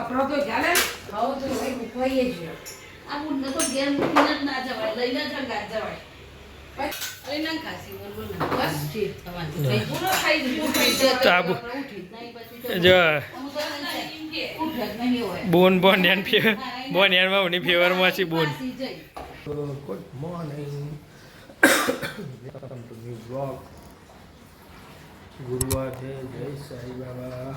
કપડો તો ચાલે હાવ તો ભાઈ મૂકવાઈએ જ આ બુનને તો ઘેર મૂકીને જ ના જવાય લઈને જ અંગાત જવાય અરે ના ખાસી બોલ ના બસ ઠીક તમારી નહીં પૂરો ખાઈ દીધું ચાબુ ઉઠી નહીં પછી જો અમુક ઉઠે જ નહીં હોય બોન બોન યારમાં ઉની ફેવરમાં છે બોન good morning welcome to new blog ગુરુવાર છે જય સાઈ બાબા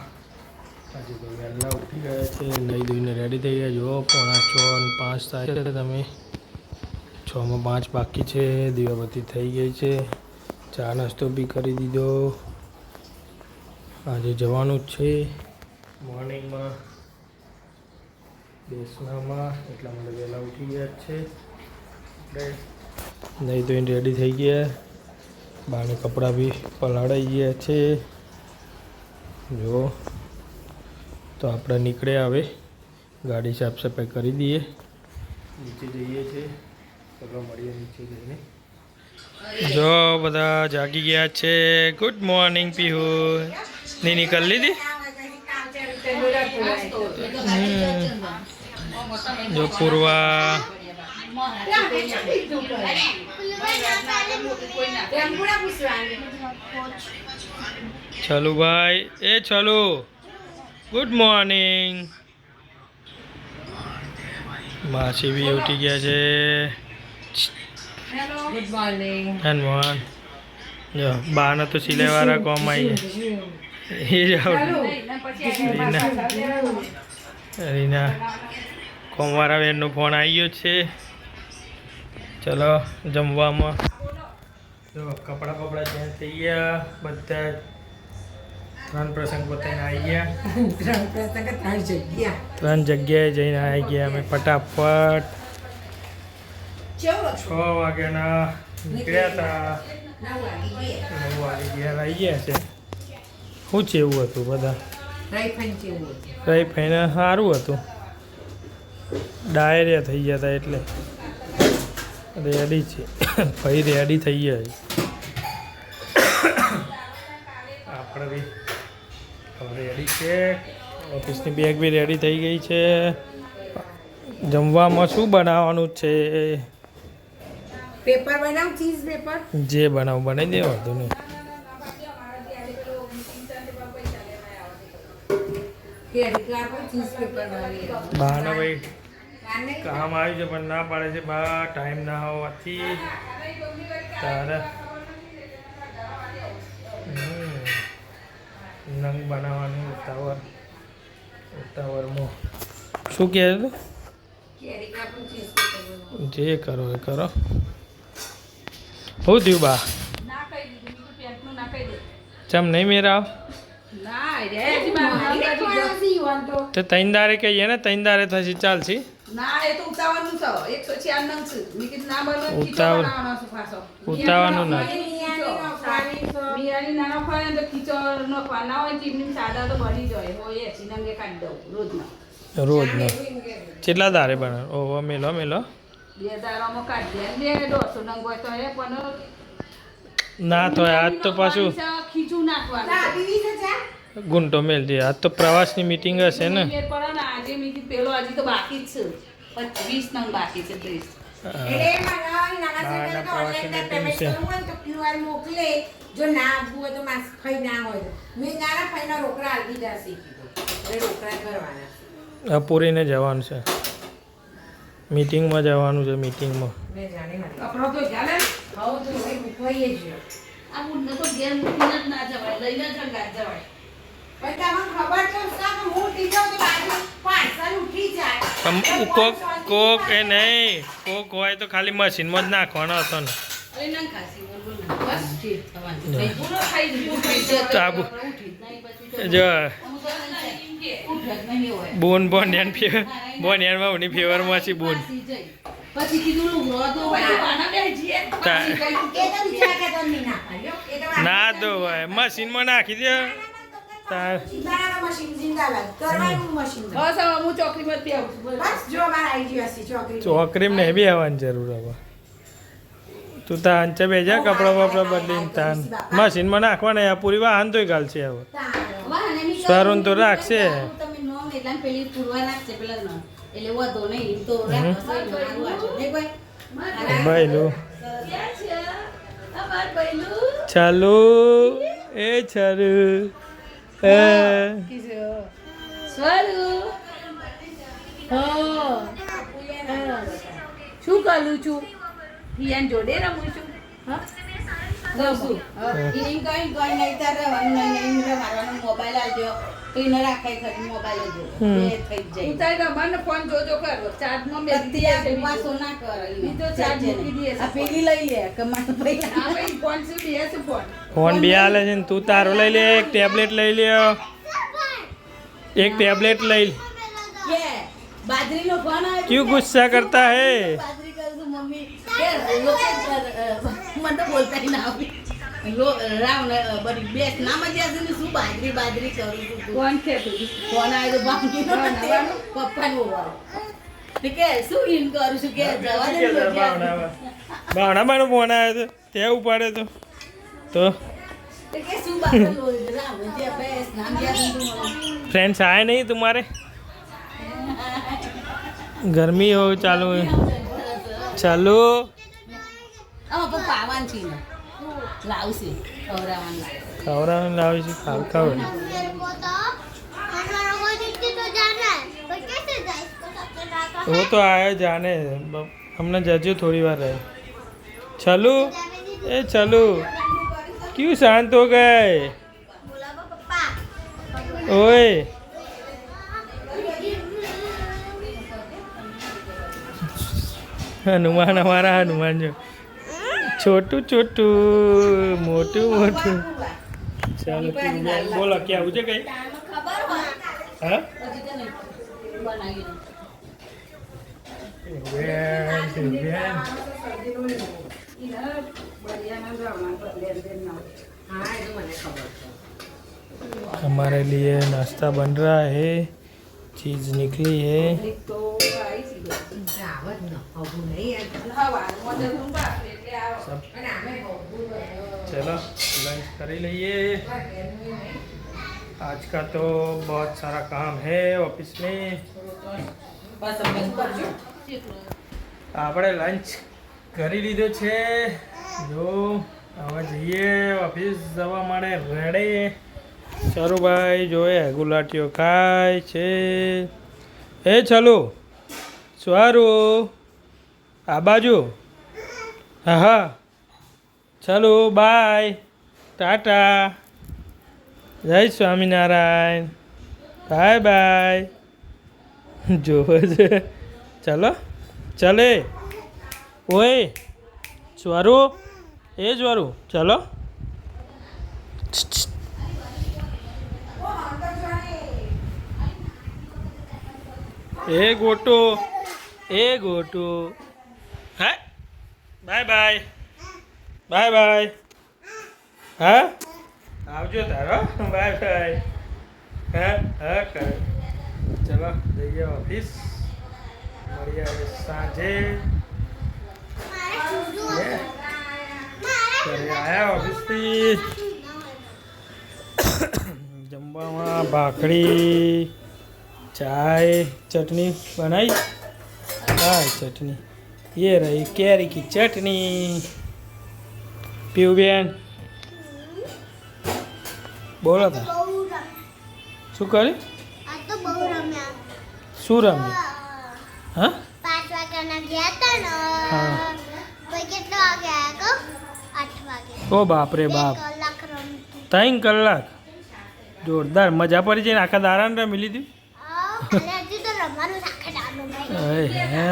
આજે તો વહેલા ઉઠી ગયા છે નહીં ધોઈને રેડી થઈ ગયા જો 4:06 અને 5 થાય છે તમે 6:05 બાકી છે દીવાબત્તી થઈ ગઈ છે ચા નાસ્તો બી કરી દીધો આજે જવાનું જ છે મોર્નિંગમાં બેસનામાં એટલા માટે વહેલા ઉઠી ગયા છે આપણે નહીં ધોઈને રેડી થઈ ગયા બાને કપડાં બી પલાળાઈ ગયા છે જો તો આપણે નીકળે આવે ગાડી સાફ સફાઈ કરી દઈએ નીચે જઈએ છીએ ચલો મળીએ નીચે જઈને જો બધા જાગી ગયા છે ગુડ મોર્નિંગ પીહુ ની નીકળ લીધી જો પૂર્વા ચલુ ભાઈ એ ચલુ ગુડ મોર્નિંગ માસી બી ઉઠી ગયા છે ગુડ મોર્નિંગ હનુમાન જો બાને તો સિલાઈવાળા કોમ આવી એ જાવ રીના કોમવાળા બેનનો ફોન આવી ગયો છે ચલો જમવામાં જો કપડાં ચેન્જ થઈ ગયા બધા ત્રણ પ્રસંગ બતાવીને આવી ગયા ત્રણ જગ્યાએ જઈને આવી ગયા અમે ફટાફટ 6 વાગ્યાના નીકળ્યા હતા 9 વાગે ઘેર આવી ગયા છે શું છે એવું હતું બધા કઈ ફાઈને સારું હતું ડાયરિયા થઈ ગયા હતા એટલે રેડી છે ભાઈ રેડી થઈ ગયા છે આપણે બી રેડી છે ઓફિસની બેગ બી રેડી થઈ ગઈ છે જમવામાં શું બનાવવાનું છે પેપર બનાવ ચીઝ પેપર જે બનાવું બનાવી દે વાંધો નહીં ચીઝ પેપર બહાના ભાઈ કામ આવ્યું છે પણ ના પાડે છે બા ટાઈમ ના હોવાથી તારે નંગ બનાવવાનું ઉતાવળમાં શું કહે છે જે કરો એ કરો શું થયું બા ના કહી દીધું બીજું પેન્ટનું ના કહી દે ચમ નહીં મેરાવ ના રે તો તૈનદારે કહીએ ને તૈનદારે થશે ચાલશે ના એ તો ઉતાવળનું છે 104 નંગ છે મેં કીધું ના બનો ઉતાવળ ઉતાવળનું ના બિયાની નાનો ખાય તો ખીચડ નો ખાના હોય ચીમની સાદા તો બની જાય હોય 80 નંગે કાઢી દઉં રોજનો કેટલા દારે બનાવ ઓહો મેલો મેલો 2 દારામાં કાઢી દે 150 નંગ હોય તો એ પણ ના તો આજ તો પાછું ખીચું નાખવાનું ગુંટો મેલ દે આજ તો પ્રવાસની મીટિંગ હશે ને મેર પડે ને આજે મેં કીધું પેલો હજી તો બાકી જ છે 20 નંગ બાકી છે 30 જો ના આપવું હોય તો માસ ખાઈ ના હોય મેં નાના ફાઈના રોકડા આપી દીધા શીખી રોકડા કરવાના પૂરીને જવાનું છે મીટિંગમાં જવાનું છે મીટિંગમાં કપડો તો ચાલે હાવ તો ભાઈ મૂકવાઈએ જ આ બુનને તો ઘેર મૂકીને જ ના જવાય લઈને જ અંગાત જવાય પણ તમને ખબર તો છે કે હું ઉઠી જાઉં તો બાજુ પાછળ ઉઠી જાય કોક એ નહીં કોક હોય તો ખાલી મશીનમાં જ નાખવાનો હતો ને અરે ના ખાસી બોલ ના બસ ઠીક તમારી નહીં પૂરો ખાઈ દીધું ચાબુ ઉઠી નહીં પછી જો અમુક ઉઠે જ નહીં હોય બોન બોન યારમાં ઉની ફેવરમાં છે બોન પછી કીધું લુગડો તો ભાઈ પાના બેજીએ એ તો વિચાર કે તો નહીં ના પાડ્યો એ તો ના તો હોય મશીનમાં નાખી દે તાર સીધાના મશીન જિંદાબાદ કરવાનું મશીન બસ હવે હું ચોકડીમાં જ બેહું છું બસ જો મારા આઈ ગઈ હશે ચોકરી ચોકરીમાં નહીં બી આવવાની જરૂર હવે તું તા અંચે બેજા કપડા બપડા બદલીને તાન મશીનમાં નાખવાના આ પૂરી વાહન તોય ગાલશે હવે સરું તો રાખશે તમે નો એટલે આમ પેલી પૂરવા રાખશે પેલા ન એટલે વધો નહીં એમ તો રાખો સારું આજો નહીં કોઈ બૈલું ક્યાં છે અમાર બૈલું ચાલુ એ ચાલુ સ્વરૂ હો શું કરું છું હિયાન જોડે રમું છું હા રમું ઈનિંગ કઈ નહીં તાર રમવાનું નહીં મારવાનો મોબાઈલ આવજો તો એને રાખાય ખરી મોબાઈલ જો એ થઈ જાય ઉતાર રમવાનો ફોન જોજો કરો ચાર્જમાં મેં બધી આ વાસો ના કર બીજો ચાર્જ મૂકી દઈએ આ પેલી લઈ લે કમાન ભાઈ હા ભાઈ ફોન શું બે છે ફોન બી હાલે છે ને તું તારો લઈ લે એક ટેબ્લેટ લઈ લ્યો એક ટેબ્લેટ લઈ કે બાજરીનો ફોન આવ્યો ક્यों गुस्सा करता है બાજરી કરું છું મમ્મી કે લોકો મને તો બોલતા ના આવી રામ બરી બેસ નામ જ યાદ નહીં શું બાજરી બાજરી કરું છું ફોન છે તું ફોન આવ્યો તો બાકી પપ્પાનો વાળો તે કે શું ઇન કરું છું કે જવા દે ભાવનામાં ફોન આવ્યો તો ત્યાં ઉપાડે તો તે કે શું બાજરી રામ જે બેસ નામ યાદ નહીં फ्रेंड्स आए नहीं तुम्हारे गर्मी हो चालू है ચાલુ આમાં પણ પાવાન છે ને લાવશે ખવડાવવાનું ખવડાવવાનું લાવી છે ખાવ ખાવ वो तो आया जाने हमने जजू थोड़ी बार रहे चलू ए चलू क्यों शांत हो गए ओए हनुमान हमारा हनुमान जो छोटू छोटू मोटू मोटू चलो बोलो क्या मुझे कहीं हाँ हमारे लिए नाश्ता बन रहा है चीज़ निकली है चलो लंच कर ही लिए आज का तो बहुत सारा काम है ऑफिस में આપણે લંચ કરી લીધું છે જો હવે જઈએ ઓફિસ જવા માટે રેડી ચરુભાઈ જોઈએ ગુલાટીઓ ખાય છે એ ચલો સ્વારું આ બાજુ હા હા ચલો બાય ટાટા જય સ્વામિનારાયણ બાય બાય જોવે છે ચલો ચલે ઓય સ્વારું એ સ્વારું ચલો એ ગોટો હા બાય બાય બાય બાય હા આવજો તારો બાય બાય હા હા કર ચલો જઈએ ઓફિસ મળીએ હવે સાંજે ઘરે આવ્યા ઓફિસથી જમવામાં ભાખરી चाय चटनी बनाई चाय चटनी ये रही कैरी की चटनी पीऊ बेन बोला था शू करे शू रमी हाँ 5 વાગ્યાના ગયા હતા ને हाँ પછી કેટલા વાગે આયા કો 8 વાગે ओ बाप रे बाप 2 કલાક રમતી 3 કલાક જોરદાર મજા પડી છે ને આખા દારાને રમી લીધી અને હજી તો રમવાનું આખા દાડો ભાઈ હે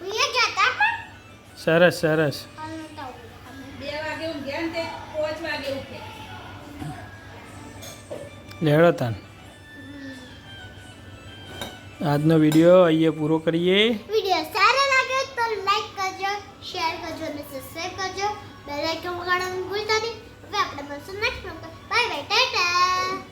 હું જતા પણ સરસ સરસ 2 વાગે ઊંઘ્યા ને તે 5 વાગે ઉઠ્યા લેડો તાન આજનો વિડીયો અહીંયા પૂરો કરીએ વિડિયો સારો લાગ્યો તો લાઈક કરજો શેર કરજો અને સબસ્ક્રાઇબ કરજો બેલ આઇકન વગાડવાનું ભૂલતા નહીં હવે આપણે મળશું નેક્સ્ટ બાય બાય ટાટા